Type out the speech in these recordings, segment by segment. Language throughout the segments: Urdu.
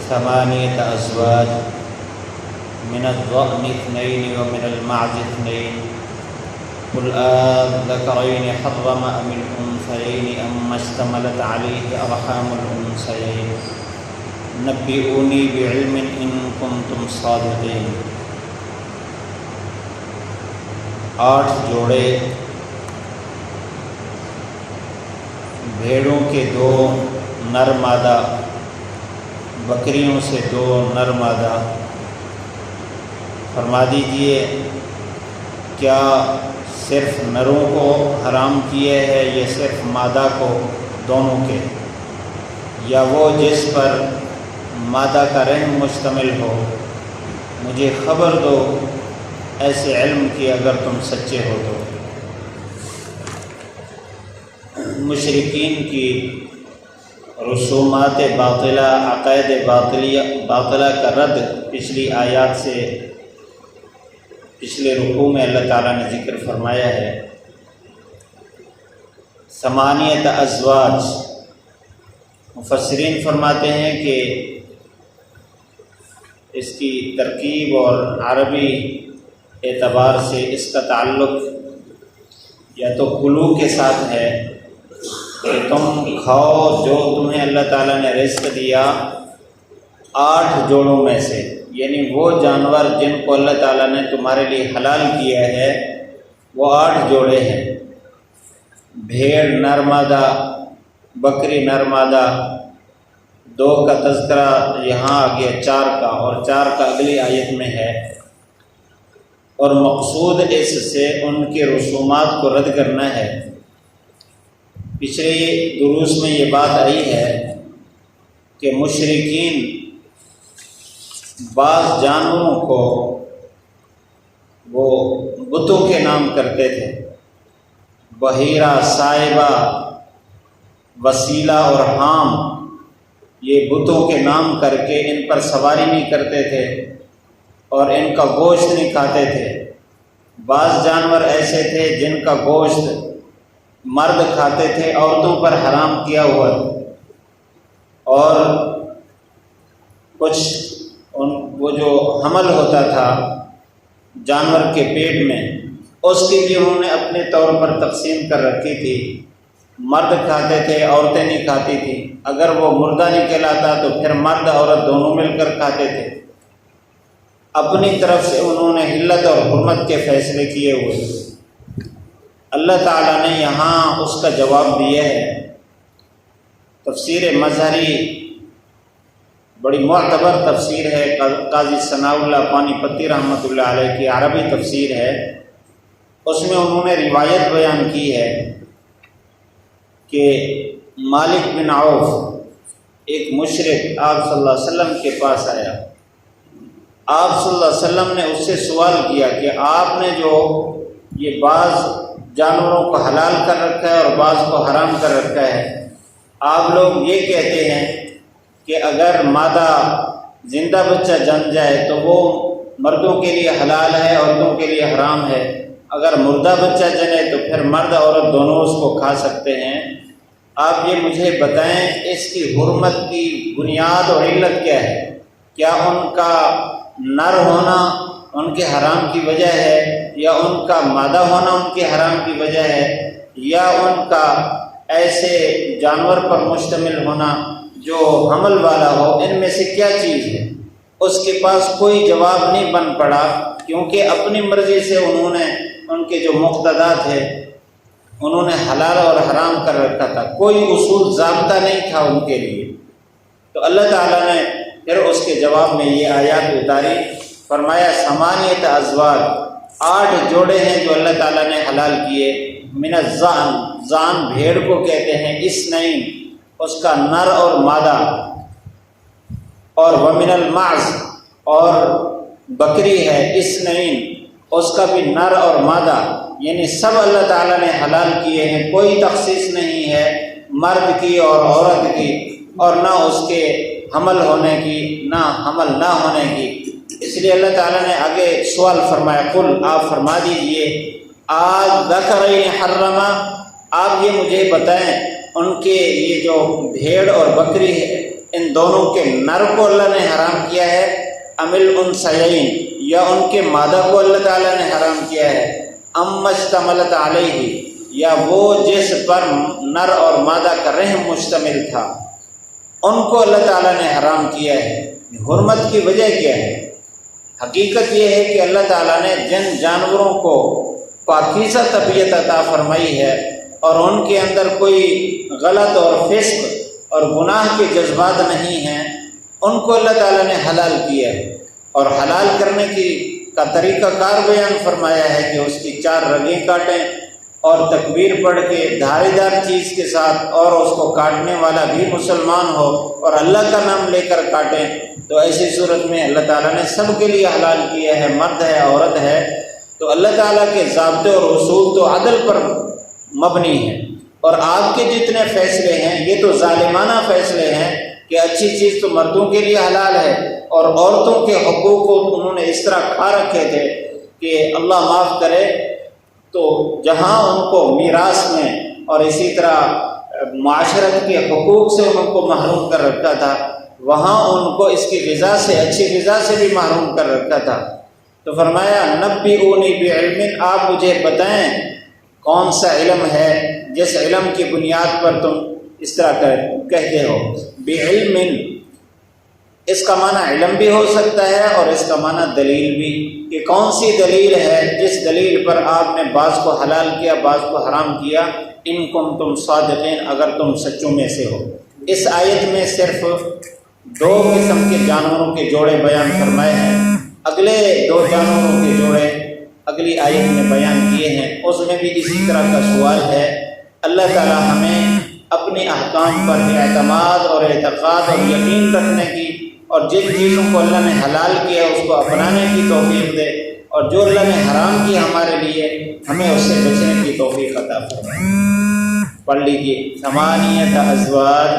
ثمانية أزواج من الضأن اثنين ومن المعز اثنين قل آذكرين حرم أم الأنثيين أما اشتملت عليه أرحام الأنثيين نبئوني بعلم إن كنتم صادقين۔ 8 جوڑے بھیڑوں کے 2 نر مادہ، بکریوں سے 2 نر مادہ۔ فرما دیجئے کیا صرف نروں کو حرام کیے ہے یا صرف مادہ کو دونوں کے، یا وہ جس پر مادہ کا رحم مشتمل ہو؟ مجھے خبر دو ایسے علم کی اگر تم سچے ہو تو۔ مشرکین کی رسومات باطلہ، عقائد باطلہ کا رد پچھلی آیات سے پچھلے رکوع میں اللہ تعالیٰ نے ذکر فرمایا ہے۔ 8 ازواج، مفسرین فرماتے ہیں کہ اس کی ترکیب اور عربی اعتبار سے اس کا تعلق یا تو کلو کے ساتھ ہے کہ تم کھاؤ جو تمہیں اللہ تعالیٰ نے رزق دیا 8 جوڑوں میں سے، یعنی وہ جانور جن کو اللہ تعالیٰ نے تمہارے لیے حلال کیا ہے وہ 8 جوڑے ہیں۔ بھیڑ نر مادہ، بکری نر مادہ، 2 کا تذکرہ یہاں آ گیا 4 کا، اور 4 کا اگلی آیت میں ہے۔ اور مقصود اس سے ان کے رسومات کو رد کرنا ہے۔ پچھلے دروس میں یہ بات آئی ہے کہ مشرکین بعض جانوروں کو وہ بتوں کے نام کرتے تھے، بحیرہ، صائبہ، وسیلہ اور حام، یہ بتوں کے نام کر کے ان پر سواری نہیں کرتے تھے اور ان کا گوشت نہیں کھاتے تھے۔ بعض جانور ایسے تھے جن کا گوشت مرد کھاتے تھے، عورتوں پر حرام کیا ہوا تھا، اور کچھ وہ جو حمل ہوتا تھا جانور کے پیٹ میں، اس کی بھی انہوں نے اپنے طور پر تقسیم کر رکھی تھی۔ مرد کھاتے تھے، عورتیں نہیں کھاتی تھیں۔ اگر وہ مردہ نہیں کہلاتا تو پھر مرد عورت دونوں مل کر کھاتے تھے۔ اپنی طرف سے انہوں نے حلت اور حرمت کے فیصلے کیے ہوئے۔ اللہ تعالیٰ نے یہاں اس کا جواب دیا ہے۔ تفسیر مظہری بڑی معتبر تفسیر ہے، قاضی ثناء اللہ پانی پتی رحمۃ اللہ علیہ کی عربی تفسیر ہے۔ اس میں انہوں نے روایت بیان کی ہے کہ مالک بن عوف ایک مشرک آپ صلی اللہ علیہ وسلم کے پاس آیا۔ آپ صلی اللہ علیہ وسلم نے اس سے سوال کیا کہ آپ نے جو یہ بعض جانوروں کو حلال کر رکھا ہے اور بعض کو حرام کر رکھا ہے، آپ لوگ یہ کہتے ہیں کہ اگر مادہ زندہ بچہ جن جائے تو وہ مردوں کے لیے حلال ہے، عورتوں کے لیے حرام ہے، اگر مردہ بچہ جنے تو پھر مرد عورت دونوں اس کو کھا سکتے ہیں۔ آپ یہ مجھے بتائیں اس کی حرمت کی بنیاد اور علت کیا ہے؟ کیا ان کا نر ہونا ان کے حرام کی وجہ ہے، یا ان کا مادہ ہونا ان کے حرام کی وجہ ہے، یا ان کا ایسے جانور پر مشتمل ہونا جو حمل والا ہو؟ ان میں سے کیا چیز ہے؟ اس کے پاس کوئی جواب نہیں بن پڑا، کیونکہ اپنی مرضی سے انہوں نے ان کے جو مقتدا تھے انہوں نے حلال اور حرام کر رکھا تھا، کوئی اصول ضابطہ نہیں تھا ان کے لیے۔ تو اللہ تعالیٰ نے پھر اس کے جواب میں یہ آیات اتاری، فرمایا 8 ازواج، 8 جوڑے ہیں جو اللہ تعالیٰ نے حلال کیے۔ من الزان، زان بھیڑ کو کہتے ہیں، اثنین اس کا نر اور مادہ، اور ومن المعز اور بکری ہے اثنین اس کا بھی نر اور مادہ، یعنی سب اللہ تعالیٰ نے حلال کیے ہیں، کوئی تخصیص نہیں ہے مرد کی اور عورت کی، اور نہ اس کے حمل ہونے کی نہ حمل نہ ہونے کی۔ اس لیے اللہ تعالیٰ نے آگے سوال فرمایا، قل آپ فرما دیجئے، آذکرین حرما، آپ یہ مجھے بتائیں ان کے یہ جو بھیڑ اور بکری ہے ان دونوں کے نر کو اللہ نے حرام کیا ہے، ام الانثیین یا ان کے مادہ کو اللہ تعالیٰ نے حرام کیا ہے، ام اشتملت علیہ یا وہ جس پر نر اور مادہ کا رحم مشتمل تھا ان کو اللہ تعالیٰ نے حرام کیا ہے۔ حرمت کی وجہ کیا ہے؟ حقیقت یہ ہے کہ اللہ تعالیٰ نے جن جانوروں کو پاکیزہ طبیعت عطا فرمائی ہے اور ان کے اندر کوئی غلط اور فسق اور گناہ کے جذبات نہیں ہیں، ان کو اللہ تعالیٰ نے حلال کیا ہے، اور حلال کرنے کا طریقہ کار بیان فرمایا ہے کہ اس کی 4 رگیں کاٹیں اور تکبیر پڑھ کے دھارے دار چیز کے ساتھ، اور اس کو کاٹنے والا بھی مسلمان ہو اور اللہ کا نام لے کر کاٹیں، تو ایسی صورت میں اللہ تعالیٰ نے سب کے لیے حلال کیا ہے، مرد ہے عورت ہے۔ تو اللہ تعالیٰ کے ضابطے اور اصول تو عدل پر مبنی ہیں، اور آپ کے جتنے فیصلے ہیں یہ تو ظالمانہ فیصلے ہیں کہ اچھی چیز تو مردوں کے لیے حلال ہے اور عورتوں کے حقوق کو انہوں نے اس طرح کھا رکھے تھے کہ اللہ معاف کرے، تو جہاں ان کو میراث میں اور اسی طرح معاشرت کے حقوق سے ان کو محروم کر رکھا تھا، وہاں ان کو اس کی غذا سے، اچھی غذا سے بھی محروم کر رکھا تھا۔ تو فرمایا نبئونی بعلم، آپ مجھے بتائیں کون سا علم ہے جس علم کی بنیاد پر تم اس طرح کہتے ہو۔ بعلم اس کا معنی علم بھی ہو سکتا ہے اور اس کا معنی دلیل بھی، کہ کون سی دلیل ہے جس دلیل پر آپ نے بعض کو حلال کیا بعض کو حرام کیا۔ ان کنتم صادقین، اگر تم سچوں میں سے ہو۔ اس آیت میں صرف 2 قسم کے جانوروں کے جوڑے بیان فرمائے ہیں، اگلے 2 جانوروں کے جوڑے اگلی آیت میں بیان کیے ہیں، اس میں بھی اسی طرح کا سوال ہے۔ اللہ تعالی ہمیں اپنے احکام پر اعتماد اور اعتقاد اور یقین رکھنے کی، اور جن چیزوں کو اللہ نے حلال کیا اس کو اپنانے کی توفیق دے، اور جو اللہ نے حرام کیا ہمارے لیے ہمیں اس سے بچنے کی توفیق عطا فرمائے۔ پڑھ لیجیے، 8 ازواج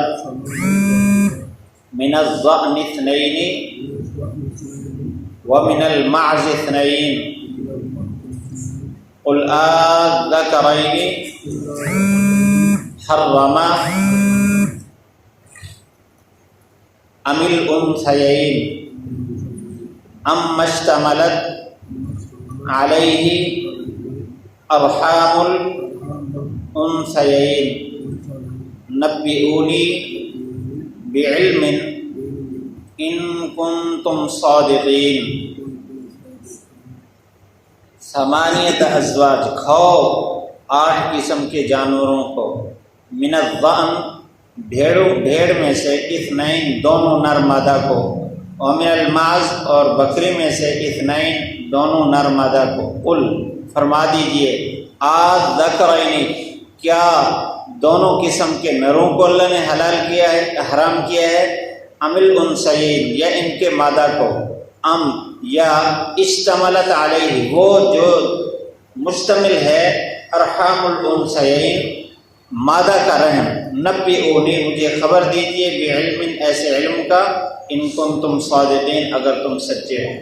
من الضأن 2 ومن المعز 2 قل آذکرین حرم ام الانثیین ام اشتملت علیہ ارحام الانثیین نبئونی بعلم ان کنتم صادقین۔ 8 ازواج، کھاؤ 8 قسم کے جانوروں کو، من الضأن بھیڑ میں سے 2 دونوں نر مادہ کو، ومن المعز اور بکری میں سے 2 دونوں نر مادہ کو۔ قل فرما دیجئے، آذکرین کیا دونوں قسم کے نروں کو اللہ نے حلال کیا ہے، حرام کیا ہے، ام الانثیین یا ان کے مادہ کو، ام یا اشتملت علیہ وہ جو مشتمل ہے ارحام الانثیین مادہ کا رحم۔ نبئونی مجھے خبر دیجئے بعلم ایسے علم کا، ان کنتم صادقین اگر تم سچے ہو۔